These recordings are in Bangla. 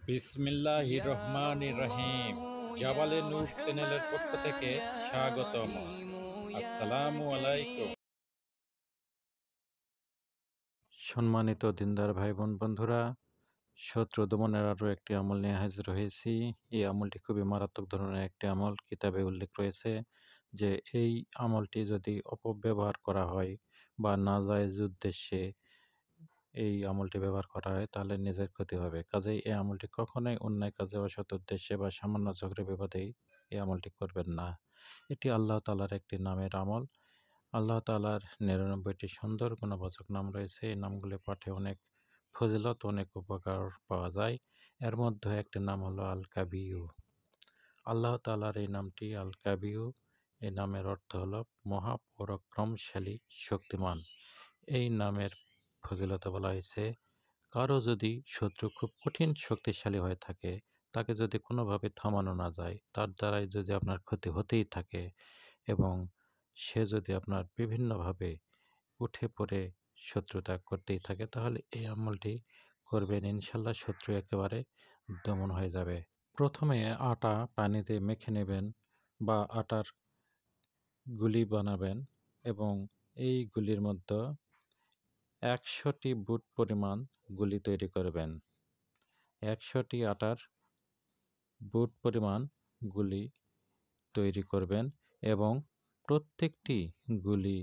বিসমিল্লাহির রহমানির রহিম। জাবালে নূর চ্যানেলের পক্ষ থেকে স্বাগতম। আসসালামু আলাইকুম। সম্মানিত দিনদার ভাই বোন বন্ধুরা, শত্রু দমনের আরও একটি আমল নিয়ে হাজির হয়েছি। এই আমলটি খুবই মারাত্মক ধরনের একটি আমল। কিতাবে উল্লেখ রয়েছে যে এই আমলটি যদি অপব্যবহার করা হয় বা নাজায়েজ উদ্দেশ্যে এই আমলটি ব্যবহার করা হয় তাহলে নিজের ক্ষতি হবে। কাজেই এই আমলটি কখনোই অন্যায় কাজে, অসৎ উদ্দেশ্যে বা সামান্য ঝগড়া বিবাদেই এই আমলটি করবেন না। এটি আল্লাহ তাআলার একটি নামের আমল। আল্লাহ তাআলার ৯৯টি সুন্দর গুণবাচক নাম রয়েছে। এই নামগুলি পাঠে অনেক ফজিলত, অনেক উপকার পাওয়া যায়। এর মধ্যে একটি নাম হলো আল কাবিয়্যু। আল্লাহ তাআলার এই নামটি আল কাবিয়্যু, এই নামের অর্থ হলো মহাপরাক্রমশালী, শক্তিমান। এই নামের ফজিলতে বলা হয়েছে, কারো যদি শত্রু খুব কঠিন শক্তিশালী হয়ে থাকে, তাকে যদি কোনোভাবে থামানো না যায়, তার দ্বারাই যদি আপনার ক্ষতি হতেই থাকে এবং সে যদি আপনার বিভিন্নভাবে উঠে পড়ে শত্রুতা করতেই থাকে, তাহলে এই আমলটি করবেন, ইনশাল্লাহ শত্রু একেবারে দমন হয়ে যাবে। প্রথমে আটা পানিতে মেখে নেবেন বা আটার গুলি বানাবেন এবং এই গুলির মধ্যে ১০০টি বুট পরিমাণ গুলি তৈরি করবেন। ১০০টি আটার বুট পরিমাণ গুলি তৈরি করবেন এবং প্রত্যেকটি গুলি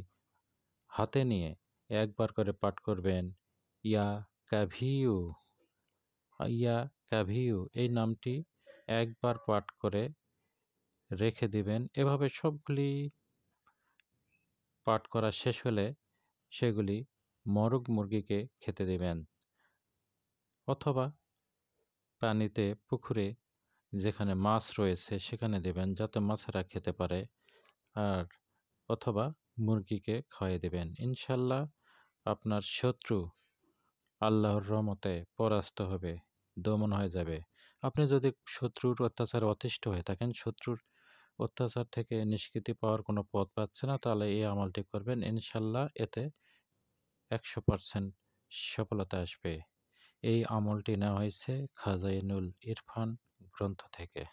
হাতে নিয়ে একবার করে পাঠ করবেন, ইয়া কাভিয়ু, ইয়া কাভিয়ু। এই নামটি একবার পাঠ করে রেখে দিবেন। এভাবে সবগুলি পাঠ করা শেষ হলে সেগুলি মরগ মুরগিকে খেতে দেবেন অথবা পানিতে, পুকুরে যেখানে মাছ রয়েছে সেখানে দেবেন, যাতে মাছেরা খেতে পারে, আর অথবা মুরগিকে খাইয়ে দেবেন। ইনশাল্লাহ আপনার শত্রু আল্লাহর রহমতে পরাস্ত হবে, দমন হয়ে যাবে। আপনি যদি শত্রুর অত্যাচারে অতিষ্ঠ হয়ে থাকেন, শত্রুর অত্যাচার থেকে নিষ্কৃতি পাওয়ার কোনো পথ পাচ্ছে না, তাহলে এই আমলটি করবেন, ইনশাল্লাহ এতে ১০০% সফলতা আসবে। এই আমলটি নেওয়া হয়েছে খাজাইনুল ইরফান গ্রন্থ থেকে।